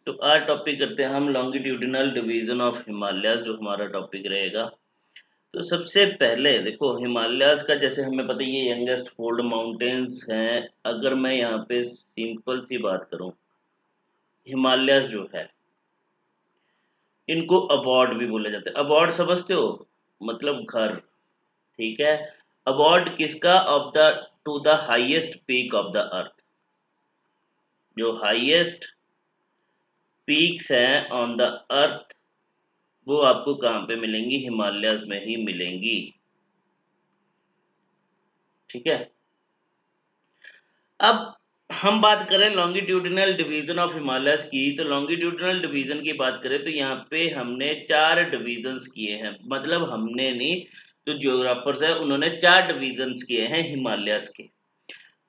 तो आज टॉपिक करते हैं हम लॉन्गिट्यूडिनल डिवीजन ऑफ हिमालयाज, जो हमारा टॉपिक रहेगा। तो सबसे पहले देखो, हिमालयाज का जैसे हमें पता है ये यंगेस्ट फोल्ड माउंटेन्स हैं। अगर मैं यहाँ पे सिंपल सी बात करूँ, हिमालयाज जो है इनको अबॉर्ड भी बोले जाते हैं। अबॉर्ड समझते हो, मतलब घर, ठीक है। अबॉर्ड किसका? Of the two the highest peak of the earth. जो हाईएस्ट पीक्स हैं ऑन द अर्थ वो आपको कहां पे मिलेंगी? हिमालयाज में ही मिलेंगी, ठीक है। अब हम बात करें लॉन्गिट्यूडिनल डिवीजन ऑफ हिमालयाज की, तो लॉन्गिट्यूडिनल डिवीजन की बात करें तो यहाँ पे हमने 4 डिवीजन्स किए हैं। मतलब हमने नहीं, जो जियोग्राफर्स है उन्होंने 4 डिवीजन्स किए हैं हिमालयाज के।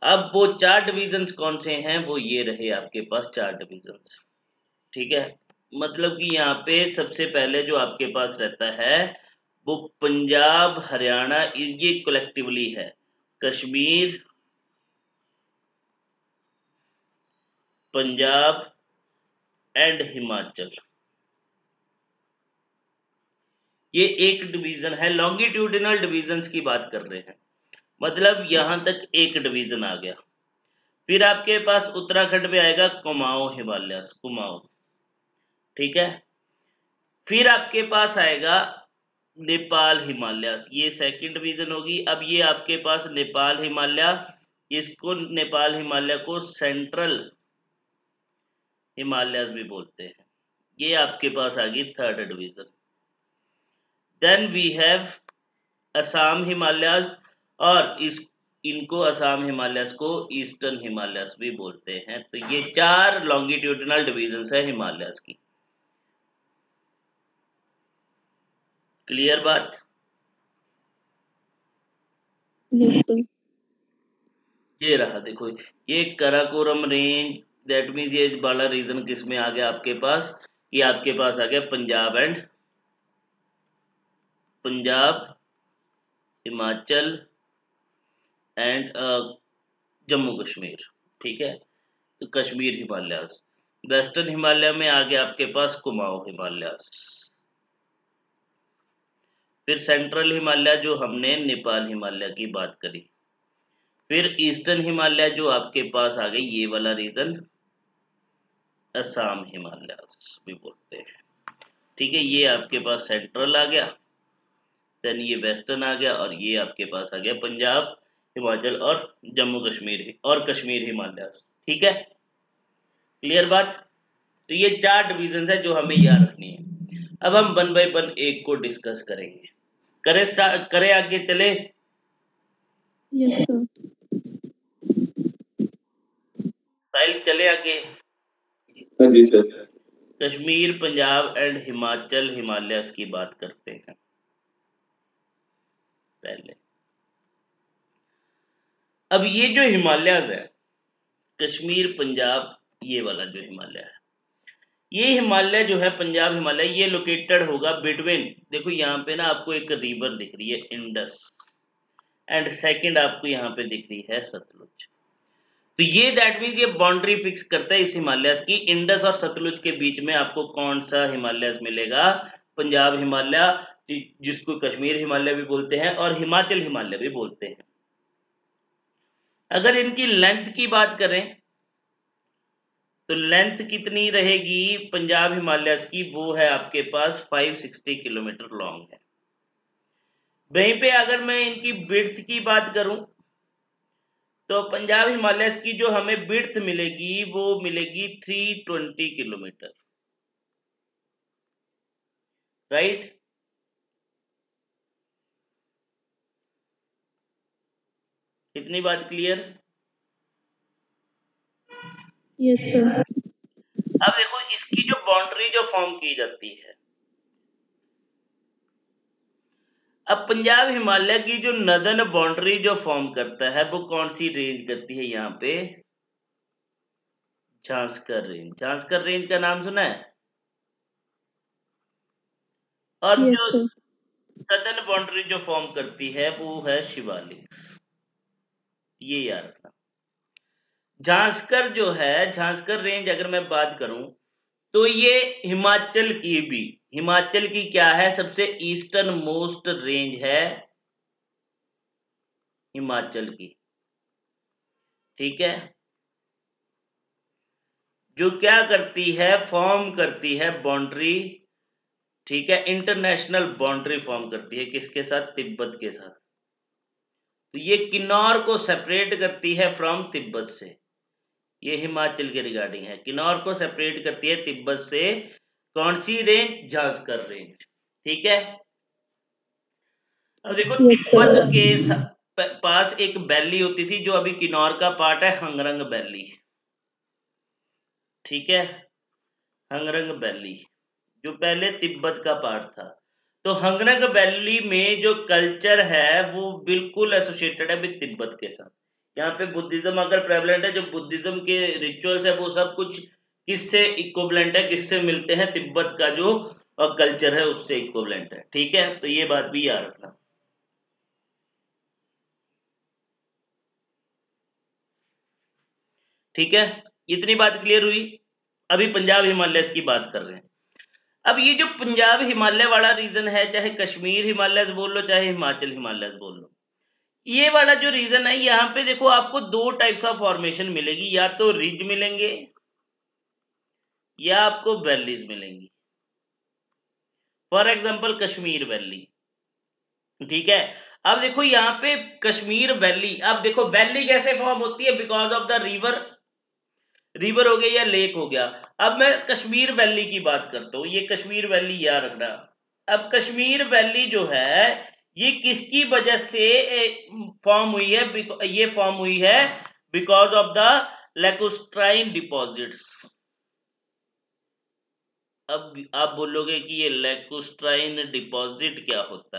अब वो 4 डिवीजन्स कौन से हैं? वो ये रहे आपके पास 4 डिवीजन्स, ठीक है। मतलब कि यहाँ पे सबसे पहले जो आपके पास रहता है वो पंजाब, हरियाणा, ये कलेक्टिवली है। कश्मीर, पंजाब एंड हिमाचल, ये एक डिवीजन है। लॉन्गिट्यूडिनल डिवीजन्स की बात कर रहे हैं, मतलब यहां तक एक डिवीजन आ गया। फिर आपके पास उत्तराखंड में आएगा कुमाऊं हिमालयस, कुमाऊं, ठीक है। फिर आपके पास आएगा नेपाल हिमालयस, ये सेकंड डिवीजन होगी। अब ये आपके पास नेपाल हिमालय, इसको नेपाल हिमालय को सेंट्रल हिमालयस भी बोलते हैं। ये आपके पास आ गई third division. Then we have Assam Himalayas, और इनको असम हिमालयस को ईस्टर्न हिमालयस भी बोलते हैं। तो ये 4 लॉन्गिट्यूडिनल डिवीजन है हिमालयस की। क्लियर बात? Yes sir. ये रहा देखो, ये कराकोरम रेंज, दैट मीन्स ये वाला रीजन किस में आ गया आपके पास? ये आपके पास आ गया पंजाब, हिमाचल एंड जम्मू कश्मीर, ठीक है। तो कश्मीर हिमालयस। वेस्टर्न हिमालय में आ गया आपके पास कुमाऊं हिमालयस। फिर सेंट्रल हिमालय जो हमने नेपाल हिमालय की बात करी। फिर ईस्टर्न हिमालय जो आपके पास आ गई, ये वाला रीजन असम हिमालयस भी बोलते हैं, ठीक है। ये आपके पास सेंट्रल आ गया, देन ये वेस्टर्न आ गया, और ये आपके पास आ गया पंजाब, हिमाचल और जम्मू कश्मीर और कश्मीर हिमालयस, ठीक है। क्लियर बात? तो ये 4 डिवीजन है जो हमें याद रखनी है। अब हम 1 बाय 1 एक को डिस्कस करेंगे। करें आगे चले? Yes sir. फाइल चले आगे। हाँ जी सर। कश्मीर, पंजाब एंड हिमाचल हिमालयस की बात करते हैं पहले। अब ये जो हिमालयस है, कश्मीर, पंजाब, ये वाला जो हिमालय है, ये हिमालय जो है पंजाब हिमालय, ये लोकेटेड होगा बिटवीन, देखो यहाँ पे ना आपको एक रिवर दिख रही है इंडस, एंड सेकंड आपको यहाँ पे दिख रही है सतलुज। तो ये दैट मीन्स ये बाउंड्री फिक्स करता है इस हिमालयस की। इंडस और सतलुज के बीच में आपको कौन सा हिमालयस मिलेगा? पंजाब हिमालय, जिसको कश्मीर हिमालय भी बोलते हैं और हिमाचल हिमालय भी बोलते हैं। अगर इनकी लेंथ की बात करें तो लेंथ कितनी रहेगी पंजाब हिमालयस की? वो है आपके पास 560 किलोमीटर लॉन्ग है। वहीं पे अगर मैं इनकी विड्थ की बात करूं तो पंजाब हिमालयस की जो हमें विड्थ मिलेगी वो मिलेगी 320 किलोमीटर, राइट। इतनी बात क्लियर? Yes sir. अब देखो इसकी जो बाउंड्री जो फॉर्म की जाती है, अब पंजाब हिमालय की जो नदर्न बाउंड्री जो फॉर्म करता है वो कौन सी रेंज करती है? यहाँ पे झांसकर रेंज। झांसकर रेंज का नाम सुना है? और यस जो सर। सदर्न बाउंड्री जो फॉर्म करती है वो है शिवालिक, ये याद रखना। झांसकर जो है, झांसकर रेंज अगर मैं बात करूं तो ये हिमाचल की क्या है, सबसे ईस्टर्न मोस्ट रेंज है हिमाचल की, ठीक है, जो क्या करती है, फॉर्म करती है बाउंड्री, ठीक है, इंटरनेशनल बाउंड्री फॉर्म करती है किसके साथ, तिब्बत के साथ। तो ये किन्नौर को सेपरेट करती है फ्रॉम तिब्बत से, ये हिमाचल के रिगार्डिंग है, किन्नौर को सेपरेट करती है तिब्बत से, कौन सी रेंज, झांसकर रेंज, ठीक है। अब देखो Yes, sir. तिब्बत के पास एक वैली होती थी जो अभी किन्नौर का पार्ट है, हंगरंग वैली, ठीक है, हंगरंग वैली जो पहले तिब्बत का पार्ट था। तो हंगरंग वैली में जो कल्चर है वो बिल्कुल एसोसिएटेड है विद तिब्बत के साथ। यहाँ पे बुद्धिज्म अगर प्रेवलेंट है, जो बुद्धिज्म के रिचुअल्स है वो सब कुछ किससे इक्विवेलेंट है, किससे मिलते हैं, तिब्बत का जो कल्चर है उससे इक्विवेलेंट है, ठीक है। तो ये बात भी याद रखना, ठीक है। इतनी बात क्लियर हुई। अभी पंजाब हिमालय की बात कर रहे हैं। अब ये जो पंजाब हिमालय वाला रीजन है, चाहे कश्मीर हिमालय बोल लो चाहे हिमाचल हिमालय बोल लो, ये वाला जो रीजन है, यहाँ पे देखो आपको दो टाइप्स ऑफ फॉर्मेशन मिलेगी, या तो रिज मिलेंगे या आपको वैलीज मिलेंगी। फॉर एग्जांपल कश्मीर वैली, ठीक है। अब देखो यहाँ पे कश्मीर वैली, अब देखो वैली कैसे फॉर्म होती है, बिकॉज ऑफ द रिवर हो गया या लेक हो गया। अब मैं कश्मीर वैली की बात करता हूं, ये कश्मीर वैली याद रखना। अब कश्मीर वैली जो है ये किसकी वजह से फॉर्म हुई है, ये फॉर्म हुई है because of the lacustrine deposits. अब आप बोलोगे कि ये लैकुस्ट्राइन डिपॉजिट क्या होता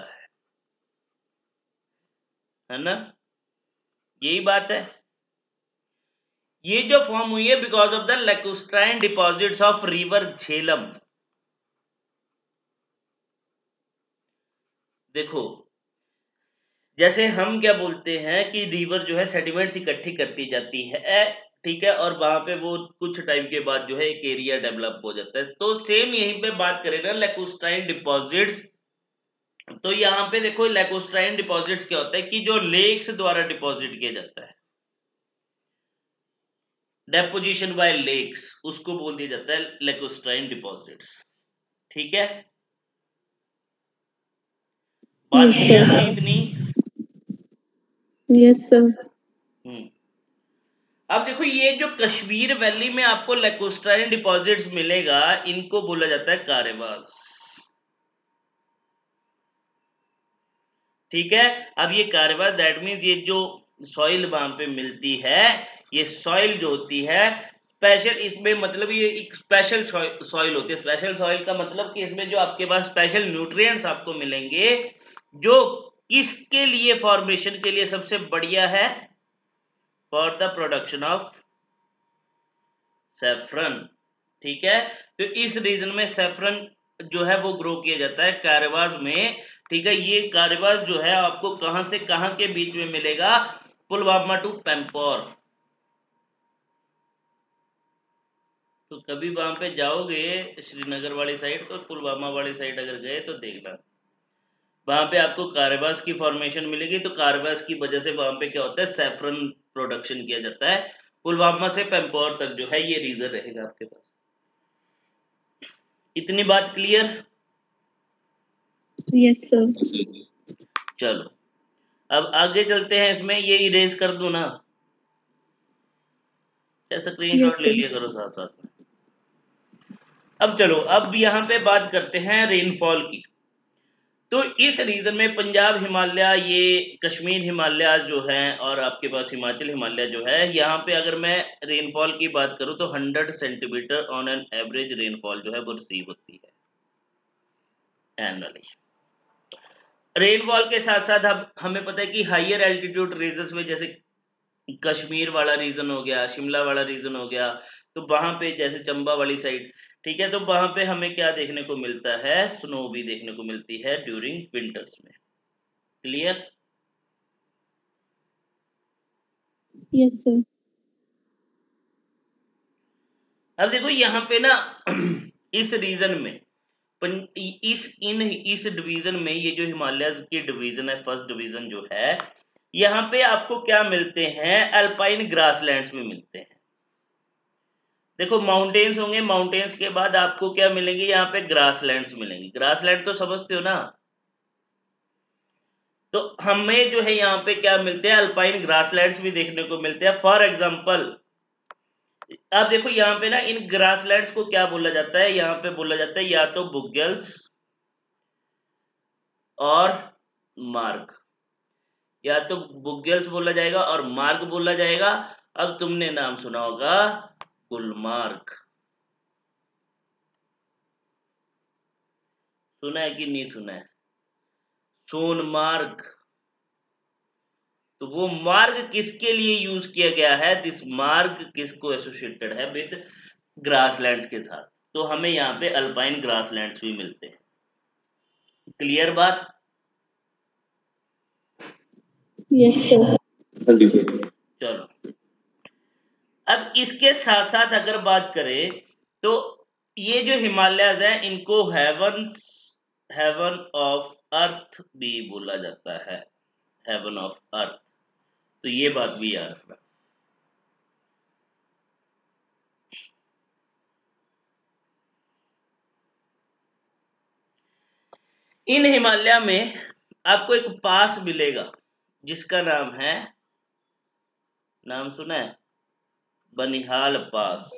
है ना, यही बात है। ये जो फॉर्म हुई है because of the lacustrine deposits of river Jhelum. देखो जैसे हम क्या बोलते हैं कि रिवर जो है सेडिमेंट्स इकट्ठी करती जाती है, ठीक है, और वहां पे वो कुछ टाइम के बाद जो है एक एरिया डेवलप हो जाता है। तो सेम यहीं पे बात करें ना लैकुस्ट्राइन डिपॉजिट्स, तो यहाँ पे देखो लैकुस्ट्राइन डिपॉजिट्स क्या होता है कि जो लेक्स द्वारा डिपॉजिट किया जाता है, डेपोजिशन बाय लेक्स, उसको बोल दिया जाता है लैकुस्ट्राइन डिपॉजिट्स, ठीक है। बात Yes, क्लियर sir. हुई इतनी? Yes, sir. अब देखो ये जो कश्मीर वैली में आपको लैकुस्ट्राइन डिपॉजिट्स मिलेगा, इनको बोला जाता है कारेवास, ठीक है। अब ये कारेवास दैट मींस ये जो सॉइल वहां पे मिलती है, ये सॉइल जो होती है स्पेशल, इसमें मतलब ये एक स्पेशल सॉइल होती है। स्पेशल सॉइल का मतलब कि इसमें जो आपके पास स्पेशल न्यूट्रिएंट्स आपको मिलेंगे, जो किसके लिए, फॉर्मेशन के लिए सबसे बढ़िया है, for the production of saffron, ठीक है। तो इस रीजन में सेफ्रन जो है वो ग्रो किया जाता है कारेवास में, ठीक है। ये कारेवास जो है आपको कहां से कहां के बीच में मिलेगा, पुलवामा टू पैम्पौर। तो कभी वहां पे जाओगे श्रीनगर वाली साइड, तो पुलवामा वाली साइड अगर गए तो देखना, वहां पे आपको कारेवास की फॉर्मेशन मिलेगी। तो कारेवास की वजह से वहां पे क्या होता है, सैफरन प्रोडक्शन किया जाता है। पुलवामा से पैम्पौर तक जो है ये रीजन रहेगा आपके पास। इतनी बात clear? Yes, sir. Yes, sir. चलो अब आगे चलते हैं, इसमें ये इरेज कर दूं ना, स्क्रीनशॉट Yes, ले sir. लिया करो साथ साथ में। अब चलो अब यहाँ पे बात करते हैं रेनफॉल की। तो इस रीजन में पंजाब हिमालय, ये कश्मीर हिमालय जो है, और आपके पास हिमाचल हिमालय जो है, यहाँ पे अगर मैं रेनफॉल की बात करूं तो 100 centimetre on an average rainfall जो है वो रिसीव होती है एनुअली। रेनफॉल के साथ साथ अब हमें पता है कि हाइयर एल्टीट्यूड रीजन में, जैसे कश्मीर वाला रीजन हो गया, शिमला वाला रीजन हो गया, तो वहां पे जैसे चंबा वाली साइड, ठीक है, तो वहां पे हमें क्या देखने को मिलता है, स्नो भी देखने को मिलती है ड्यूरिंग विंटर्स में। क्लियर? Yes, sir. अब देखो यहाँ पे ना इस रीजन में इस डिवीजन में ये जो हिमालय की डिवीजन है, फर्स्ट डिवीजन जो है, यहाँ पे आपको क्या मिलते हैं, अल्पाइन ग्रासलैंड्स में मिलते हैं। देखो माउंटेन्स होंगे, माउंटेन्स के बाद आपको क्या मिलेंगे, यहाँ पे ग्रासलैंड्स मिलेंगे। ग्रासलैंड तो समझते हो ना, तो हमें जो है यहाँ पे क्या मिलते हैं, अल्पाइन ग्रासलैंड्स भी देखने को मिलते हैं। फॉर एग्जांपल अब देखो यहाँ पे ना इन ग्रासलैंड्स को क्या बोला जाता है, यहाँ पे बोला जाता है या तो बुग्यल्स और मार्ग, या तो बुग्यल्स बोला जाएगा और मार्ग बोला जाएगा। अब तुमने नाम सुना होगा गुलमार्ग, सुना है कि नहीं सुना है, सोनमार्ग। तो वो मार्ग किसके लिए यूज किया गया है, दिस मार्ग किसको एसोसिएटेड है विद ग्रासलैंड्स के साथ, तो हमें यहाँ पे अल्पाइन ग्रासलैंड्स भी मिलते हैं। क्लियर बात? Yes sir. हाँ जी सर। चलो अब इसके साथ साथ अगर बात करें तो ये जो हिमालयज है इनको हेवन ऑफ अर्थ भी बोला जाता है, हेवन ऑफ अर्थ, तो ये बात भी याद रखना। इन हिमालय में आपको एक पास मिलेगा जिसका नाम है, नाम सुना है, बनिहाल पास।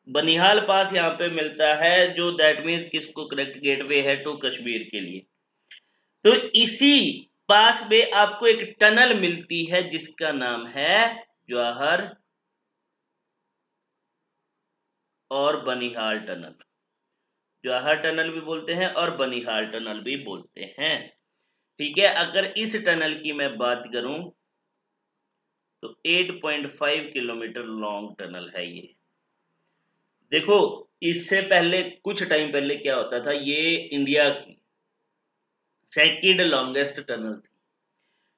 बनिहाल पास यहाँ पे मिलता है, जो दैट मीन्स किसको कनेक्ट गेटवे है टू कश्मीर के लिए। तो इसी पास में आपको एक टनल मिलती है जिसका नाम है जवाहर और बनिहाल टनल। जवाहर टनल भी बोलते हैं और बनिहाल टनल भी बोलते हैं। ठीक है, अगर इस टनल की मैं बात करूं तो 8.5 किलोमीटर लॉन्ग टनल है ये। देखो इससे पहले कुछ टाइम पहले क्या होता था, ये इंडिया की सेकंड लॉन्गेस्ट टनल थी।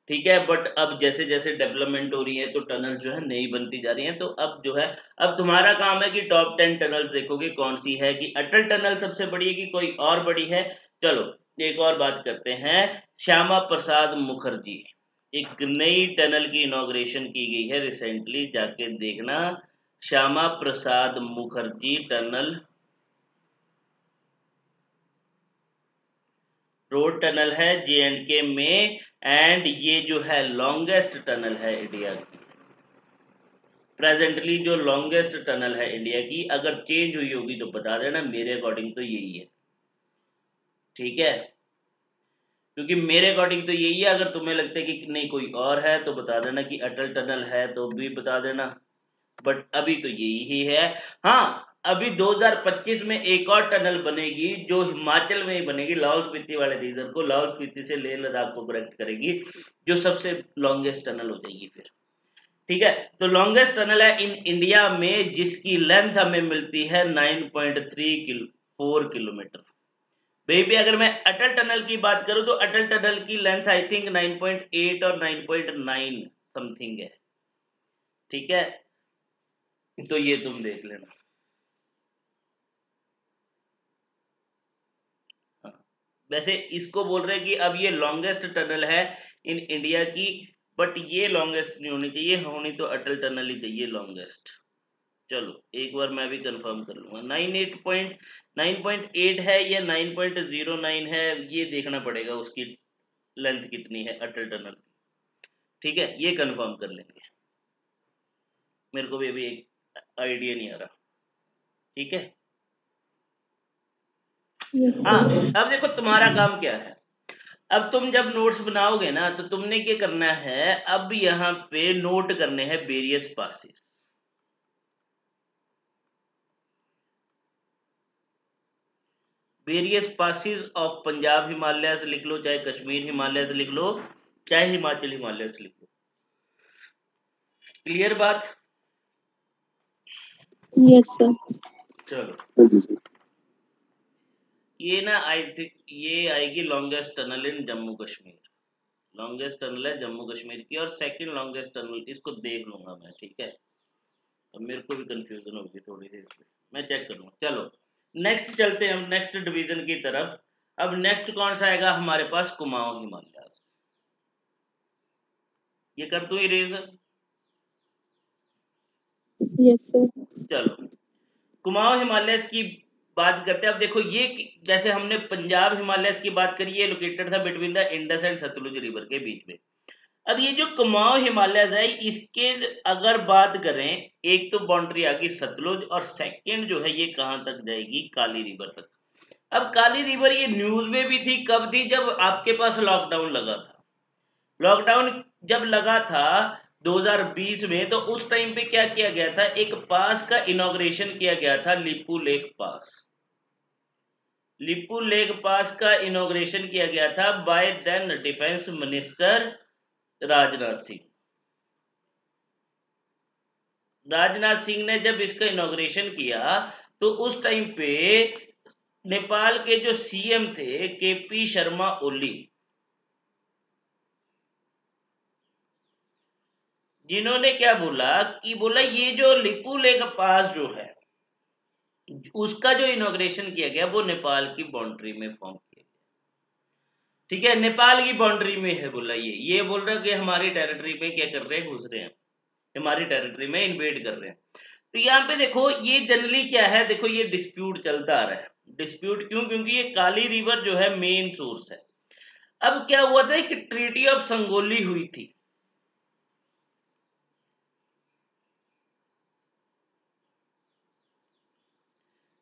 ठीक है, बट अब जैसे जैसे डेवलपमेंट हो रही है तो टनल जो है नई बनती जा रही है। तो अब जो है, अब तुम्हारा काम है कि टॉप 10 टनल देखोगे कौन सी है, कि अटल टनल सबसे बड़ी है कि कोई और बड़ी है। चलो एक और बात करते हैं, श्यामा प्रसाद मुखर्जी, एक नई टनल की इनॉग्रेशन की गई है रिसेंटली, जाके देखना, Shyama Prasad Mukherjee tunnel, road tunnel है JNK में, एंड ये जो है लॉन्गेस्ट टनल है इंडिया की, प्रेजेंटली जो लॉन्गेस्ट टनल है इंडिया की। अगर चेंज हुई होगी तो बता देना, मेरे अकॉर्डिंग तो यही है। ठीक है, क्योंकि मेरे अकॉर्डिंग तो यही है, अगर तुम्हें लगता है कि नहीं कोई और है तो बता देना, कि अटल टनल है तो भी बता देना, बट अभी तो यही ही है। हाँ, अभी 2025 में एक और टनल बनेगी जो हिमाचल में ही बनेगी, लाहौल स्पीति वाले रीजन को, लाहौल स्पीति से लेह लद्दाख को कनेक्ट करेगी, जो सबसे लॉन्गेस्ट टनल हो जाएगी फिर। ठीक है, तो लॉन्गेस्ट टनल है इन इंडिया में जिसकी लेंथ हमें मिलती है 9.34 किलोमीटर। बेबी अगर मैं अटल टनल की बात करूं तो अटल टनल की लेंथ आई थिंक 9.8 और 9.9 समथिंग है। ठीक है, तो ये तुम देख लेना। हाँ, वैसे इसको बोल रहे हैं कि अब ये लॉन्गेस्ट टनल है इन इंडिया की, बट ये लॉन्गेस्ट नहीं होनी चाहिए, होनी तो अटल टनल ही चाहिए लॉन्गेस्ट। चलो एक बार मैं भी कंफर्म कर लूंगा, 9.8 है या 9.09 है, ये देखना पड़ेगा उसकी लेंथ कितनी है अटल टनल। ठीक है, ये कंफर्म कर लेंगे, मेरे को भी अभी एक आइडिया नहीं आ रहा। ठीक है, यस हाँ सर। अब देखो तुम्हारा काम क्या है। अब तुम जब नोट्स बनाओगे ना तो तुमने क्या करना है, अब यहाँ पे नोट करने हैं various passes. Various passes of Punjab Himalayas लिख लो, चाहे कश्मीर हिमालयस लिख लो, चाहे हिमाचल हिमालयस लिख लो। क्लियर बात? Yes sir. चलो हाँ जी सर। ये ना आई थिंक ये आएगी लॉन्गेस्ट टनल इन जम्मू कश्मीर, लॉन्गेस्ट टनल है जम्मू कश्मीर की, और सेकंड लॉन्गेस्ट टनल इसको देख लूंगा मैं। ठीक है, अब मेरे को भी कंफ्यूजन होगी थोड़ी सी इसमें, मैं चेक करूँगा। चलो नेक्स्ट चलते हैं हम नेक्स्ट डिवीजन की तरफ। अब नेक्स्ट कौन सा आएगा हमारे पास, कुमाऊं हिमालयास। ये कर दूं इरेज। Yes, sir. चलो कुमाऊं हिमालयस की बात करते हैं। अब देखो ये जैसे हमने पंजाब हिमालयस की बात करी, ये लोकेटेड था between the Indus and Sutlej river के बीच में। अब ये जो कुमाऊं हिमालयस है, इसके अगर बात करें, एक तो बाउंड्री आ गई सतलुज, और सेकंड जो है ये कहां तक जाएगी, काली रिवर तक। अब काली रिवर ये न्यूज में भी थी, कब थी, जब आपके पास लॉकडाउन लगा था। लॉकडाउन जब लगा था 2020 में, तो उस टाइम पे क्या किया गया था, एक पास का इनॉग्रेशन किया गया था, Lipulekh pass. Lipulekh pass का इनॉग्रेशन किया गया था by then defence minister Rajnath Singh. Rajnath Singh ने जब इसका इनॉग्रेशन किया, तो उस टाइम पे नेपाल के जो सीएम थे केपी शर्मा ओली, जिन्होंने क्या बोला कि बोला ये जो लिपू लेक पास जो है, उसका जो इनॉग्रेशन किया गया वो नेपाल की बाउंड्री में फॉर्म किया गया। ठीक है, नेपाल की बाउंड्री में है बोला, ये बोल रहा है कि हमारी टेरिटरी पे क्या कर रहे हैं, घुस रहे हैं, हमारी टेरिटरी में इन्वेड कर रहे हैं। तो यहाँ पे देखो ये जनरली क्या है, देखो ये डिस्प्यूट चलता आ रहा है। डिस्प्यूट क्यों, क्योंकि ये काली रिवर जो है मेन सोर्स है। अब क्या हुआ था कि ट्रीटी ऑफ संगोली हुई थी।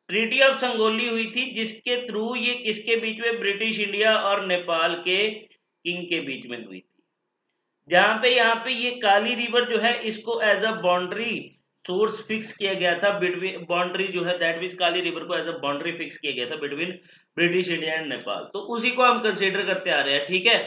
ट्रीटी ऑफ संगोली हुई थी, जिसके थ्रू ये किसके बीच में, ब्रिटिश इंडिया और नेपाल के किंग के बीच में हुई थी। जहां पे यहाँ पे ये काली रिवर जो है, इसको as a boundary source fix किया गया था बिटवीन, बाउंड्री जो है दैट मींस काली रिवर को एज अ बाउंड्री फिक्स किया गया था between British India and Nepal. तो उसी को हम कंसीडर करते आ रहे हैं। ठीक है,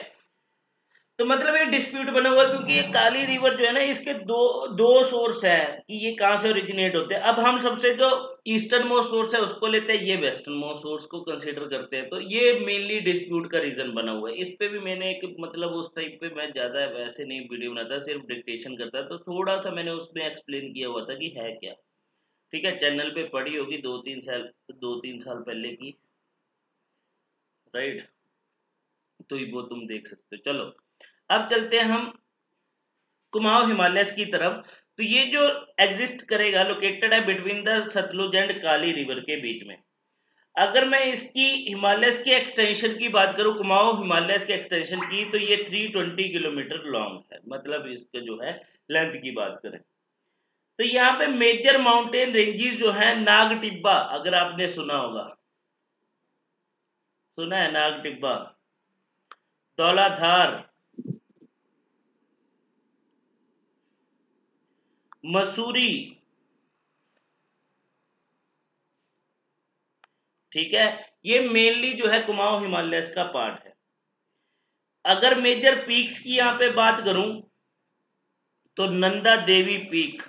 तो मतलब ये डिस्प्यूट बना हुआ, क्योंकि ये काली रिवर जो है ना, इसके दो दो सोर्स है कि ये कहां से ओरिजिनेट होते हैं। अब हम सबसे जो ईस्टर्न मोस्ट सोर्स है उसको लेते हैं, ये वेस्टर्न मोस्ट सोर्स को कंसीडर करते हैं। तो ये मेनली डिस्प्यूट का रीजन बना हुआ है। इस पे भी मैंने एक मतलब उस टाइप पे मैं ज्यादा वैसे नहीं वीडियो बनाता, सिर्फ डिक्टेशन करता, तो थोड़ा सा मैंने उसमें एक्सप्लेन किया हुआ था कि है क्या। ठीक है, चैनल पे पड़ी होगी 2-3 साल पहले की, राइट, तो वो तुम देख सकते हो। चलो अब चलते हैं हम कुमाऊं हिमालयस की तरफ। तो ये जो एग्जिस्ट करेगा, लोकेटेड है between the Sutlej and Kali river के बीच में। अगर मैं इसकी हिमालयस की एक्सटेंशन की बात करूं, कुमाऊं हिमालयस की एक्सटेंशन की, तो ये 320 किलोमीटर लॉन्ग है, मतलब इसका जो है लेंथ की बात करें। तो यहाँ पे मेजर माउंटेन रेंजेस जो है, नाग टिब्बा, अगर आपने सुना होगा, सुना है नाग टिब्बा, धौलाधार, मसूरी। ठीक है, ये मेनली जो है कुमाऊं हिमालयस का पार्ट है। अगर मेजर पीक्स की यहां पे बात करूं, तो नंदा देवी पीक,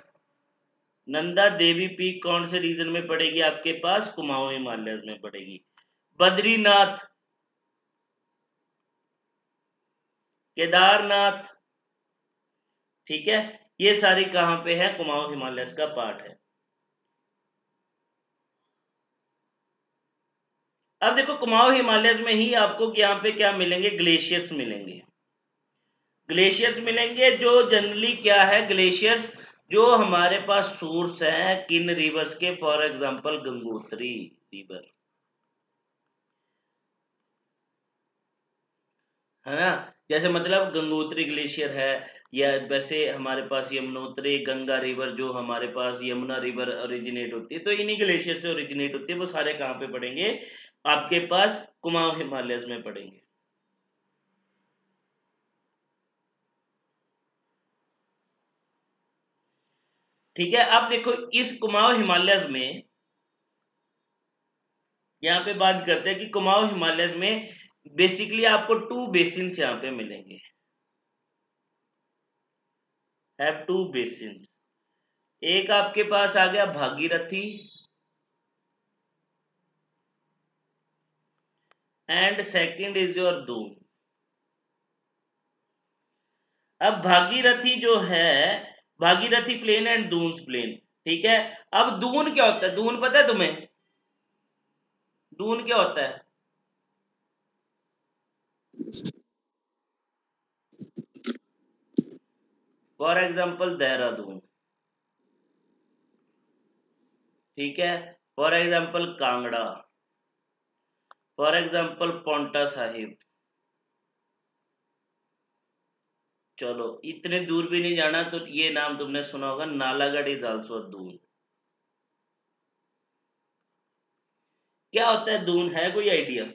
नंदा देवी पीक कौन से रीजन में पड़ेगी आपके पास, कुमाऊं हिमालयस में पड़ेगी। बद्रीनाथ, केदारनाथ, ठीक है, ये सारी कहां पे है, कुमाऊं हिमालयस का पार्ट है। अब देखो कुमाऊं हिमालयस में ही आपको यहाँ पे क्या मिलेंगे, ग्लेशियर्स मिलेंगे। ग्लेशियर्स मिलेंगे जो जनरली क्या है, ग्लेशियर्स जो हमारे पास सोर्स है किन रिवर्स के, फॉर एग्जांपल गंगोत्री रिवर, है ना, जैसे मतलब गंगोत्री ग्लेशियर है, या वैसे हमारे पास यमुनोत्री गंगा रिवर जो हमारे पास यमुना रिवर ओरिजिनेट होती है, तो इन्हीं ग्लेशियर से ओरिजिनेट होती है। वो सारे कहाँ पे पड़ेंगे आपके पास, कुमाऊं हिमालयस में पड़ेंगे। ठीक है, अब देखो इस कुमाऊं हिमालयस में, यहाँ पे बात करते हैं कि कुमाऊं हिमालयस में बेसिकली आपको 2 बेसिन यहाँ पे मिलेंगे, हैव 2 बेसिन। एक आपके पास आ गया Bhagirathi, and second is your Doon. अब भागीरथी जो है, Bhagirathi plane and Duns plane, ठीक है। अब दून क्या होता है? दून पता है तुम्हें? दून क्या होता है? फॉर एग्जाम्पल देहरादून, ठीक है। For example Kangra, for example Paonta Sahib. चलो इतने दूर भी नहीं जाना, तो ये नाम तुमने सुना होगा, नालागढ़ इज आल्सो दून। क्या होता है दून? है कोई आइडिया?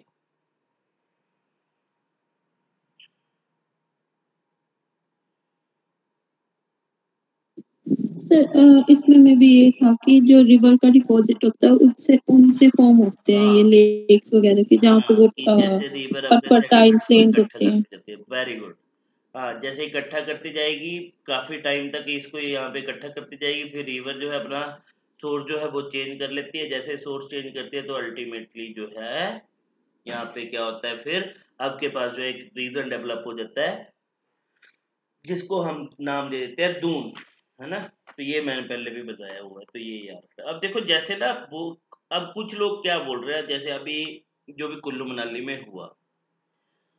सर इसमें मैं भी ये था कि जो रिवर का डिपॉजिट होता है उससे उनसे फॉर्म होते हैं ये हाँ लेक्स वगैरह के, जहाँ पे वो कि जैसे रिवर अपने फर्टाइल सेडिमेंट्स को प्लेन्स इकट्ठा होते हैं। करती जाती है, वेरी गुड। हाँ, जैसे इकट्ठा करती जाएगी काफी टाइम तक, इसको यहाँ पे इकट्ठा करती जाएगी, फिर रिवर जो है अपना सोर्स जो है वो चेंज कर लेती है। जैसे सोर्स चेंज करती है तो अल्टीमेटली जो है यहाँ पे क्या होता है, फिर आपके पास जो एक रीजन डेवलप हो जाता है, जिसको हम नाम दे देते हैं दून, है ना। तो ये मैंने पहले भी बताया हुआ है, तो ये याद है। अब देखो जैसे ना वो, अब कुछ लोग क्या बोल रहे हैं, जैसे अभी जो भी कुल्लू मनाली में हुआ,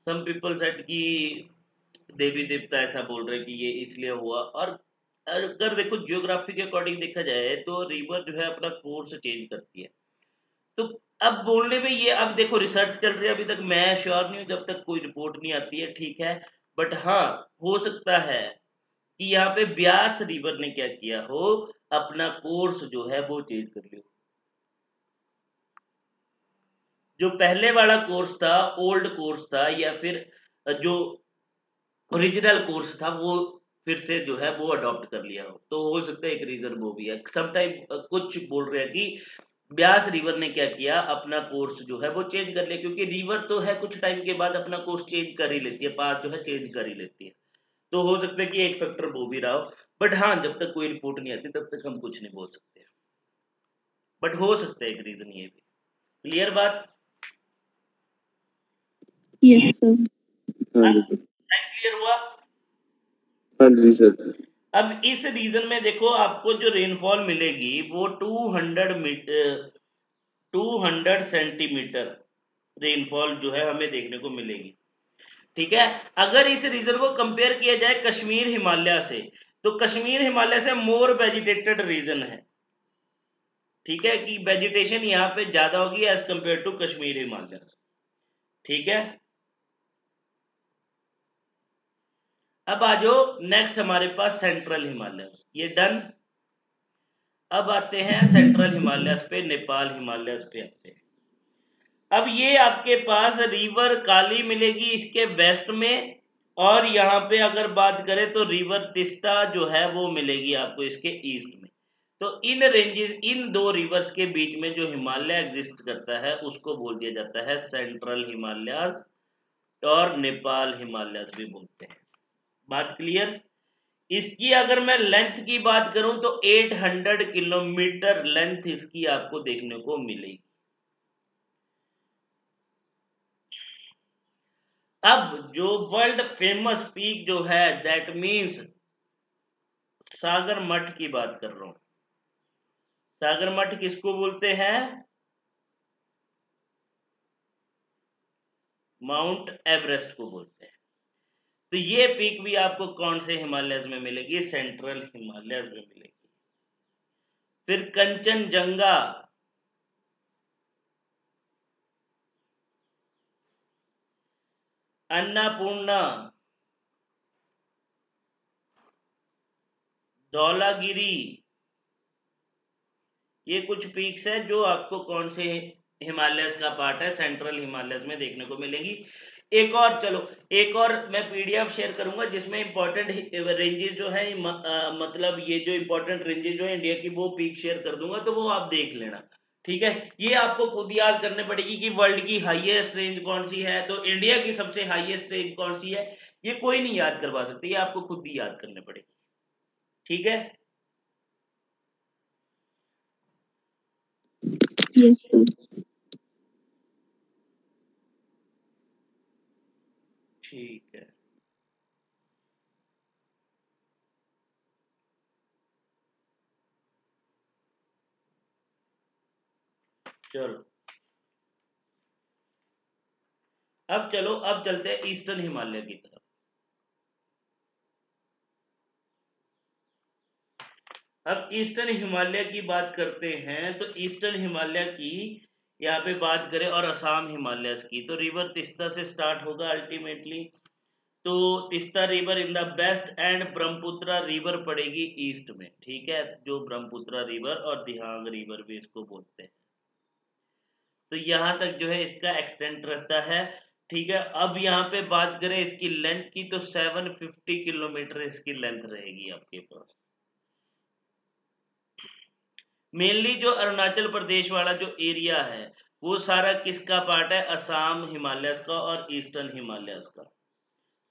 सम पीपल सेड कि देवी देवता ऐसा बोल रहे हैं कि ये इसलिए हुआ। और अगर देखो जियोग्राफी के अकॉर्डिंग देखा जाए तो रिवर जो है अपना कोर्स चेंज करती है। तो अब बोलने में ये, अब देखो रिसर्च चल रही है, अभी तक मैं श्योर नहीं हूँ, जब तक कोई रिपोर्ट नहीं आती है, ठीक है। बट हाँ, हो सकता है कि यहाँ पे ब्यास रिवर ने क्या किया हो, अपना कोर्स जो है वो चेंज कर लिया। जो पहले वाला कोर्स था, ओल्ड कोर्स था, या फिर जो ओरिजिनल कोर्स था, वो फिर से जो है वो अडॉप्ट कर लिया हो, तो हो सकता है एक रीजन वो भी है। समटाइम कुछ बोल रहे हैं कि ब्यास रिवर ने क्या किया, अपना कोर्स जो है वो चेंज कर लिया, क्योंकि रिवर तो है कुछ टाइम के बाद अपना कोर्स चेंज कर ही लेती है, पाथ जो है चेंज कर ही लेती है। तो हो सकता है कि एक फैक्टर वो भी रहा हो। बट हाँ, जब तक कोई रिपोर्ट नहीं आती तब तक हम कुछ नहीं बोल सकते, बट हो सकता है एक रीजन ये भी। क्लियर बात? Yes sir. हाँ जी सर। क्लियर हुआ? हाँ जी सर। अब इस रीजन में देखो आपको जो रेनफॉल मिलेगी वो 200 मीटर, 200 सेंटीमीटर रेनफॉल जो है हमें देखने को मिलेगी, ठीक है। अगर इस रीजन को कंपेयर किया जाए कश्मीर हिमालय से, तो कश्मीर हिमालय से मोर वेजिटेटेड रीजन है, ठीक है, कि वेजिटेशन यहाँ पे ज्यादा होगी as compare to Kashmir Himalaya, ठीक है। अब आ जाओ नेक्स्ट हमारे पास सेंट्रल हिमालय, ये डन। अब आते हैं सेंट्रल हिमालय पे, नेपाल हिमालय पे आते हैं। अब ये आपके पास रिवर काली मिलेगी इसके वेस्ट में, और यहाँ पे अगर बात करें तो रिवर तिस्ता जो है वो मिलेगी आपको इसके ईस्ट में। तो इन रेंजेस, इन दो रिवर्स के बीच में जो हिमालय एग्जिस्ट करता है उसको बोल दिया जाता है सेंट्रल हिमालयस, और नेपाल हिमालयस भी बोलते हैं। बात क्लियर? इसकी अगर मैं लेंथ की बात करूं तो 800 किलोमीटर लेंथ इसकी आपको देखने को मिलेगी। अब जो वर्ल्ड फेमस पीक जो है, दैट मींस सागर मठ की बात कर रहा हूं। सागर मठ किसको बोलते हैं? माउंट एवरेस्ट को बोलते हैं। तो ये पीक भी आपको कौन से हिमालयस में मिलेगी? सेंट्रल हिमालयस में मिलेगी। फिर कंचनजंगा, अन्नपूर्णा, धौलागिरी, ये कुछ पीक्स है जो आपको कौन से हिमालयस का पार्ट है, सेंट्रल हिमालयस में देखने को मिलेगी। एक और, चलो एक और मैं पीडीएफ शेयर करूंगा जिसमें इंपॉर्टेंट रेंजेस जो है, मतलब ये जो इंपॉर्टेंट रेंजेस जो है इंडिया की, वो पीक शेयर कर दूंगा, तो वो आप देख लेना, ठीक है। ये आपको खुद याद करने पड़ेगी कि वर्ल्ड की हाईएस्ट रेंज कौन सी है, तो इंडिया की सबसे हाईएस्ट रेंज कौन सी है, ये कोई नहीं याद करवा सकती, ये आपको खुद ही याद करने पड़ेगी, ठीक है। Yes sir. ठीक है। चलो अब चलते हैं ईस्टर्न हिमालय की तरफ। अब ईस्टर्न हिमालय की बात करते हैं, तो ईस्टर्न हिमालय की यहाँ पे बात करें और असम हिमालय की, तो रिवर तिस्ता से स्टार्ट होगा अल्टीमेटली। तो Teesta river in the west and Brahmaputra river पड़ेगी ईस्ट में, ठीक है, जो ब्रह्मपुत्र रिवर और दिहांग रिवर भी इसको बोलते हैं। तो यहाँ तक जो है इसका एक्सटेंट रहता है, ठीक है। अब यहाँ पे बात करें इसकी लेंथ की, तो 750 किलोमीटर इसकी लेंथ रहेगी आपके पास। मेनली जो अरुणाचल प्रदेश वाला जो एरिया है वो सारा किसका पार्ट है, असम हिमालयस का और ईस्टर्न हिमालयस का,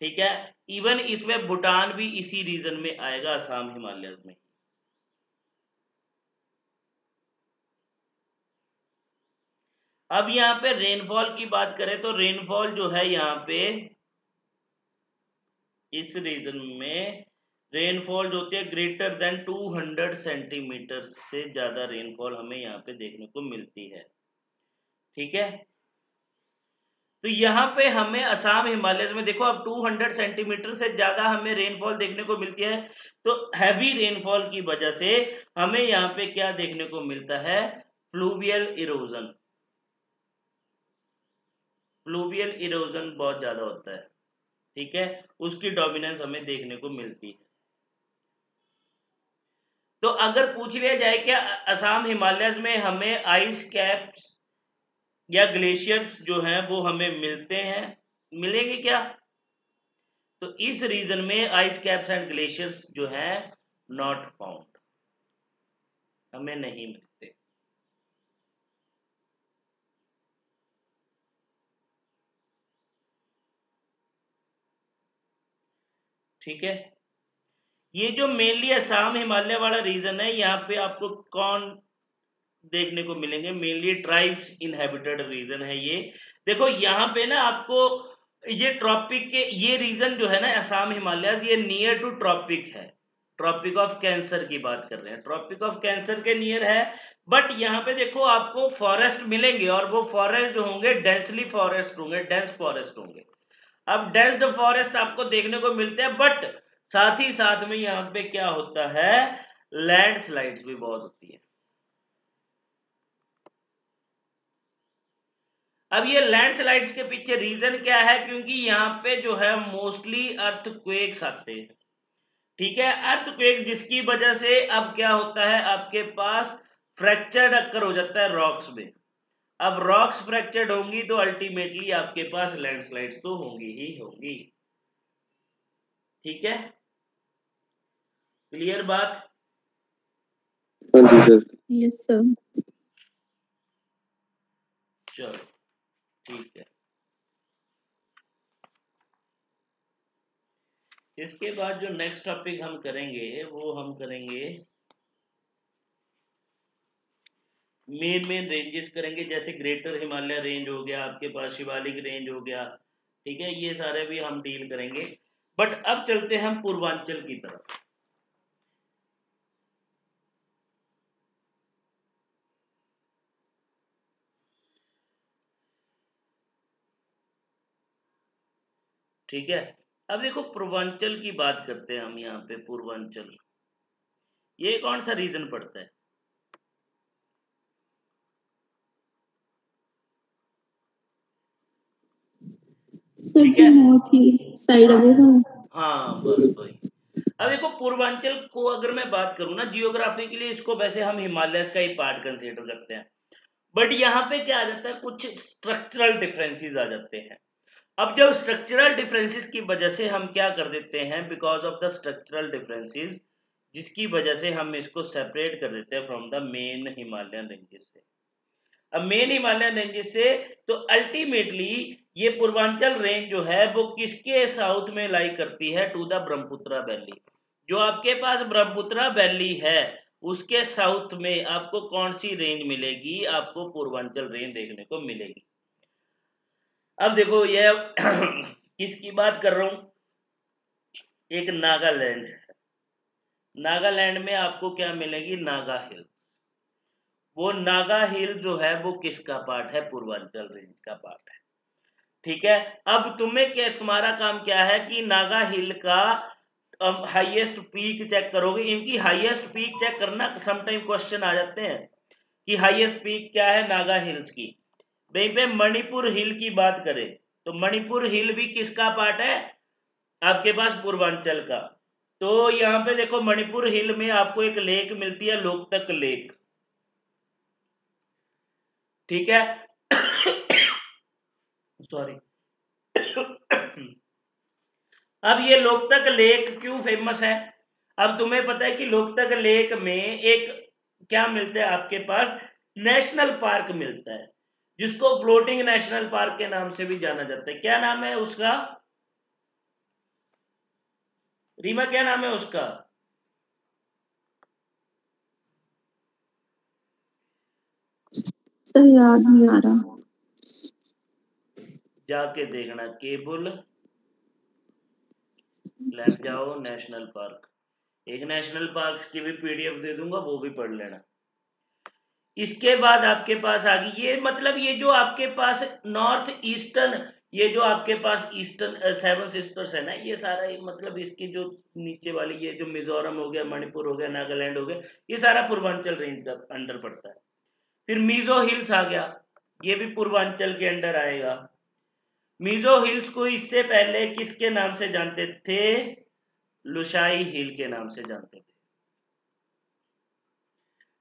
ठीक है। इवन इसमें भूटान भी इसी रीजन में आएगा, असम हिमालयस में। अब यहाँ पे रेनफॉल की बात करें तो रेनफॉल जो है यहाँ पे इस रीजन में रेनफॉल जो होती है ग्रेटर देन 200 सेंटीमीटर से ज्यादा रेनफॉल हमें यहाँ पे देखने को मिलती है, ठीक है। तो यहाँ पे हमें असम हिमालय में देखो अब 200 सेंटीमीटर से ज्यादा हमें रेनफॉल देखने को मिलती है। तो हैवी रेनफॉल की वजह से हमें यहाँ पे क्या देखने को मिलता है, फ्लूवियल इरोजन। फ्लूवियल इरोजन बहुत ज्यादा होता है, ठीक है, उसकी डोमिनेंस हमें देखने को मिलती है। तो अगर पूछ लिया जाए क्या असम हिमालयस में हमें आइस कैप्स या ग्लेशियर्स जो हैं वो हमें मिलते हैं, मिलेंगे क्या, तो इस रीजन में आइस कैप्स एंड ग्लेशियर्स जो हैं नॉट फाउंड, हमें नहीं मिलते। ठीक है, ये जो मेनली असम हिमालय वाला रीजन है यहाँ पे आपको कौन देखने को मिलेंगे, मेनली ट्राइब्स इनहेबिटेड रीजन है ये। देखो यहाँ पे ना आपको ये ट्रॉपिक के ये रीजन जो है ना असम हिमालय, ये नियर टू ट्रॉपिक है, ट्रॉपिक ऑफ कैंसर की बात कर रहे हैं, ट्रॉपिक ऑफ कैंसर के नियर है। बट यहाँ पे देखो आपको फॉरेस्ट मिलेंगे और वो फॉरेस्ट जो होंगे डेंसली फॉरेस्ट होंगे, डेंस फॉरेस्ट होंगे। अब डेंस्ड फॉरेस्ट आपको देखने को मिलते हैं, बट साथ ही साथ में यहाँ पे क्या होता है, लैंडस्लाइड्स भी बहुत होती है। अब ये लैंडस्लाइड्स के पीछे रीजन क्या है, क्योंकि यहाँ पे जो है मोस्टली अर्थक्वेक्स आते हैं, ठीक है। अर्थक्वेक जिसकी वजह से अब क्या होता है आपके पास फ्रैक्चर्ड अक्कर हो जाता है रॉक्स में। अब रॉक्स फ्रैक्चर्ड होंगी तो अल्टीमेटली आपके पास लैंडस्लाइड्स तो होंगी ही होंगी, ठीक है, क्लियर बात। हाँ जी सर। Yes sir. चलो ठीक है, इसके बाद जो नेक्स्ट टॉपिक हम करेंगे वो हम करेंगे मेन रेंजेस करेंगे, जैसे ग्रेटर हिमालय रेंज हो गया, आपके पास शिवालिक रेंज हो गया, ठीक है, ये सारे भी हम डील करेंगे। बट अब चलते हैं हम पूर्वांचल की तरफ। ठीक है, अब देखो पूर्वांचल की बात करते हैं हम यहाँ पे। पूर्वांचल ये कौन सा रीजन पड़ता है, सर ठीक जो है, नॉर्थ ही साइड है वो वाला। हाँ बस वही। अब देखो पूर्वांचल को अगर मैं बात करूँ ना जियोग्राफी के लिए, इसको वैसे हम हिमालय का ही पार्ट कंसीडर करते हैं, बट यहाँ पे क्या आ जाता है, कुछ स्ट्रक्चरल डिफरेंसेस आ जाते हैं। अब जब स्ट्रक्चरल डिफरेंसेस की वजह से हम क्या कर देते हैं, because of the structural differences, जिसकी वजह से हम इसको सेपरेट कर देते हैं from the main Himalayan ranges से। अब मेन हिमालयन रेंजेस से तो अल्टीमेटली ये पूर्वांचल रेंज जो है वो किसके साउथ में लाई करती है, टू द ब्रह्मपुत्र वैली। जो आपके पास ब्रह्मपुत्र वैली है उसके साउथ में आपको कौन सी रेंज मिलेगी, आपको पूर्वांचल रेंज देखने को मिलेगी। अब देखो ये किसकी बात कर रहा हूं, एक नागालैंड है। नागालैंड में आपको क्या मिलेगी, नागा हिल। वो नागा हिल जो है वो किसका पार्ट है? पूर्वांचल रेंज का पार्ट है। ठीक है, अब तुम्हारा काम क्या है कि नागा हिल का हाईएस्ट पीक चेक करोगे। इनकी हाईएस्ट पीक चेक करना, समटाइम क्वेश्चन आ जाते हैं कि हाईएस्ट पीक क्या है नागा हिल्स की। वहीं पे मणिपुर हिल की बात करें तो मणिपुर हिल भी किसका पार्ट है? आपके पास पूर्वांचल का। तो यहाँ पे देखो मणिपुर हिल में आपको एक लेक मिलती है, लोकतक लेक। ठीक है सॉरी अब ये लोकतक लेक क्यों फेमस है? अब तुम्हें पता है कि लोकतक लेक में एक क्या मिलता है आपके पास? नेशनल पार्क मिलता है, जिसको फ्लोटिंग नेशनल पार्क के नाम से भी जाना जाता है। क्या नाम है उसका? रीमा क्या नाम है उसका? सर याद नहीं आ रहा। जाके देखना, केबुल लैंप जाओ, नेशनल पार्क। एक नेशनल पार्क की भी पीडीएफ दे दूंगा, वो भी पढ़ लेना। इसके बाद आपके पास आ गई ये, मतलब ये जो आपके पास नॉर्थ ईस्टर्न, ये जो आपके पास ईस्टर्न 7 सिस्टर्स है ना, ये सारा मतलब इसकी जो नीचे वाली, ये जो मिजोरम हो गया, मणिपुर हो गया, नागालैंड हो गया, ये सारा पूर्वांचल रेंज का अंडर पड़ता है। फिर मिजो हिल्स आ गया, ये भी पूर्वांचल के अंडर आएगा। मिजो हिल्स को इससे पहले किसके नाम से जानते थे? लुशाई हिल के नाम से जानते थे।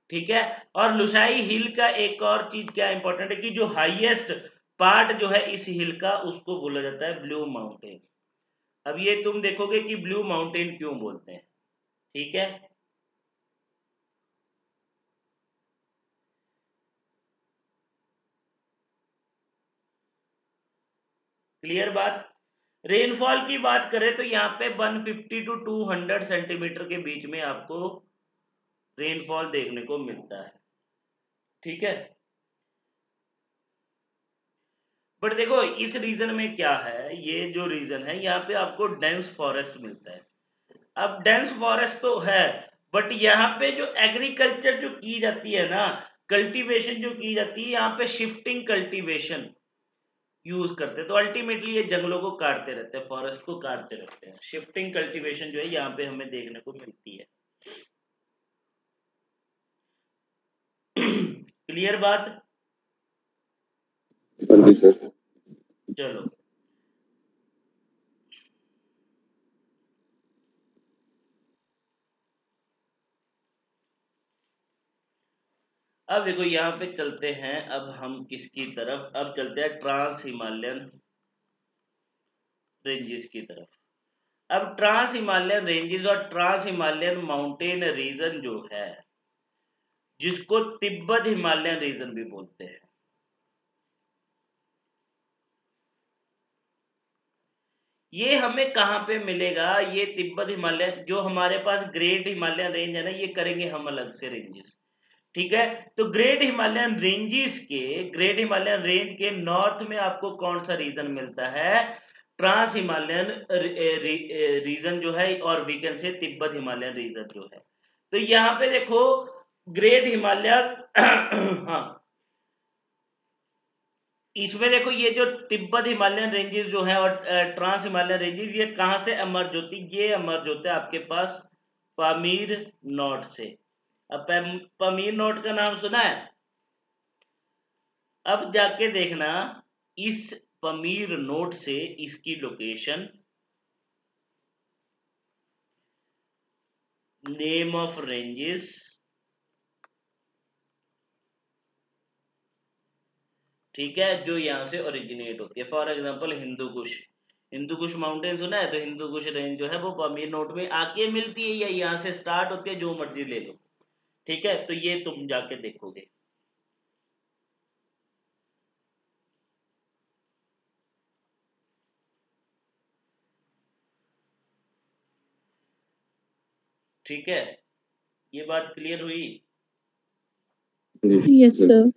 ठीक है, और लुशाई हिल का एक और चीज क्या इंपॉर्टेंट है कि जो हाईएस्ट पार्ट जो है इस हिल का, उसको बोला जाता है ब्लू माउंटेन। अब ये तुम देखोगे कि ब्लू माउंटेन क्यों बोलते हैं। ठीक है, क्लियर बात? रेनफॉल की बात करें तो यहाँ पे 150 टू 200 सेंटीमीटर के बीच में आपको रेनफॉल देखने को मिलता है। ठीक है, बट देखो इस रीजन में क्या है, ये जो रीजन है यहाँ पे आपको डेंस फॉरेस्ट मिलता है। अब डेंस फॉरेस्ट तो है, बट यहाँ पे जो एग्रीकल्चर जो की जाती है ना, कल्टीवेशन जो की जाती है, यहाँ पे शिफ्टिंग कल्टीवेशन यूज करते हैं। तो अल्टीमेटली ये जंगलों को काटते रहते हैं, फॉरेस्ट को काटते रहते हैं। शिफ्टिंग कल्टीवेशन जो है यहाँ पे हमें देखने को मिलती है। क्लियर बात? हाँ जी सर। चलो, अब देखो यहाँ पे चलते हैं, अब हम किसकी तरफ? अब चलते हैं ट्रांस हिमालयन रेंजेस की तरफ। अब ट्रांस हिमालयन रेंजेस और ट्रांस हिमालयन माउंटेन रीजन जो है, जिसको तिब्बत हिमालयन रीजन भी बोलते हैं, ये हमें कहां पे मिलेगा? ये तिब्बत हिमालयन, जो हमारे पास ग्रेट हिमालयन रेंज है ना, ये करेंगे हम अलग से रेंजेस। ठीक है, तो ग्रेट हिमालयन रेंजेस के, ग्रेट हिमालयन रेंज के नॉर्थ में आपको कौन सा रीजन मिलता है? ट्रांस हिमालयन रीजन जो है, और we can say Tibet Himalayan reason जो है। तो यहाँ पे देखो ग्रेट हिमालय हाँ, इसमें देखो ये जो तिब्बत हिमालयन रेंजेस जो है और ट्रांस हिमालयन रेंजेस, ये कहां से एमर्ज होती? ये एमर्ज होते हैं आपके पास पामीर नोट से। अब पामीर नोट का नाम सुना है? अब जाके देखना इस पमीर नोट से इसकी लोकेशन, नेम ऑफ रेंजेस, ठीक है, जो यहां से ओरिजिनेट होती है। For example Hindu Kush, Hindu Kush mountain सुना है? तो हिंदू कुश रेंज जो है वो पमीर नोट में आके मिलती है, या यहां से स्टार्ट होती है, जो मर्जी ले लो। ठीक है, तो ये तुम जाके देखोगे। ठीक है, ये बात क्लियर हुई? Yes sir.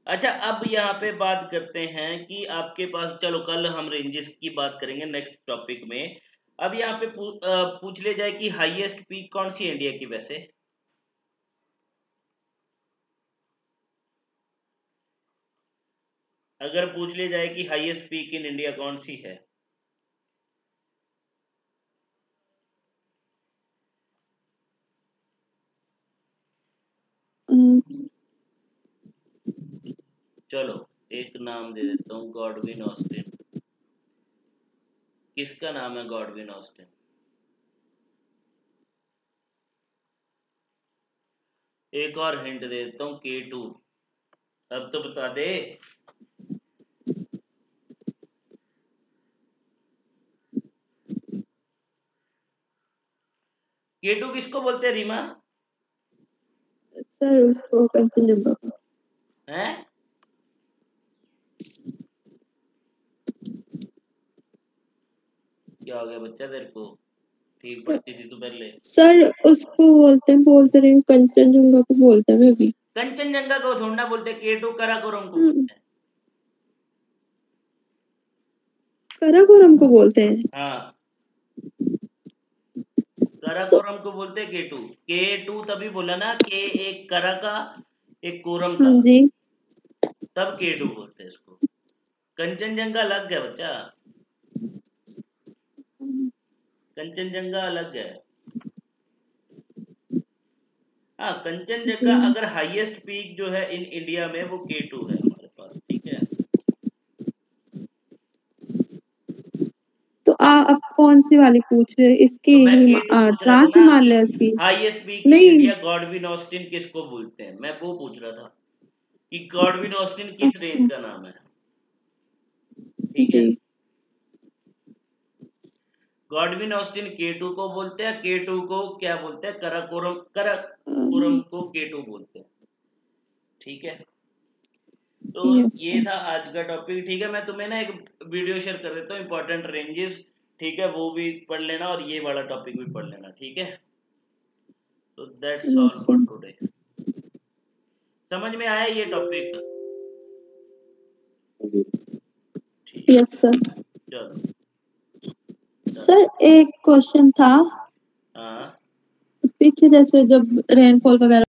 अच्छा, अब यहाँ पे बात करते हैं कि आपके पास, चलो कल हम रेंजेस की बात करेंगे नेक्स्ट टॉपिक में। अब यहाँ पे पूछ ले जाए कि हाईएस्ट पीक कौन सी है इंडिया की? वैसे अगर पूछ लिया जाए कि हाईएस्ट पीक इन इंडिया कौन सी है, चलो एक नाम दे देता हूँ, गॉडविन ऑस्टिन। किसका नाम है गॉडविन ऑस्टिन? एक और हिंट दे देता हूँ, K2। अब तो बता दे। K2 किसको बोलते हैं रीमा? सर उसको कंचनजंगा हैं? क्या हो गया बच्चा तेरे को? ठीक पढ़ती थी तू पहले। सर उसको बोलते रहे कंचनजंगा को बोलते हैं अभी। कंचनजंगा को थोड़ा बोलते, K2 कराकोरम को बोलते हैं। कराकोरम को बोलते हैं। हाँ, कराकोरम को बोलते हैं K2। K2 तभी बोला ना, K एक करा का एक कोरम का, जी तब K2 बोलते हैं इसको। कंचनजंगा अलग है बच्चा, कंचनजंगा अलग है। हाँ, कंचनजंगा अगर हाईएस्ट पीक जो है इन इंडिया में वो K2 है हमारे पास, ठीक है। तो आप कौन सी वाली पूछ रहे हैं? इसकी तो मैं K2 पूछ रहा ट्रांस था ना हिमालय कि की। हाईएस्ट पीक इन नहीं इंडिया गॉडविन ऑस्टिन किसको बोलते हैं, मैं वो पूछ रहा था कि गॉडविन ऑस्टिन किस रेंज का नाम है, ठीक है। गॉडविन ऑस्टिन K2 को बोलते हैं, K2 को क्या बोलते हैं, कराकोरम को K2 बोलते हैं, ठीक है। तो ये था आज का टॉपिक, ठीक है। मैं तुम्हें ना एक वीडियो शेयर कर देता हूँ, इंपॉर्टेंट रेंजेस, ठीक है, वो भी पढ़ लेना और ये वाला टॉपिक भी पढ़ लेना, ठीक है। तो दैट्स ऑल फॉर टुडे। समझ में आया ये टॉपिक? Yes sir. चलो सर एक क्वेश्चन था, हाँ, पीछे जैसे जब रेनफॉल वगैरह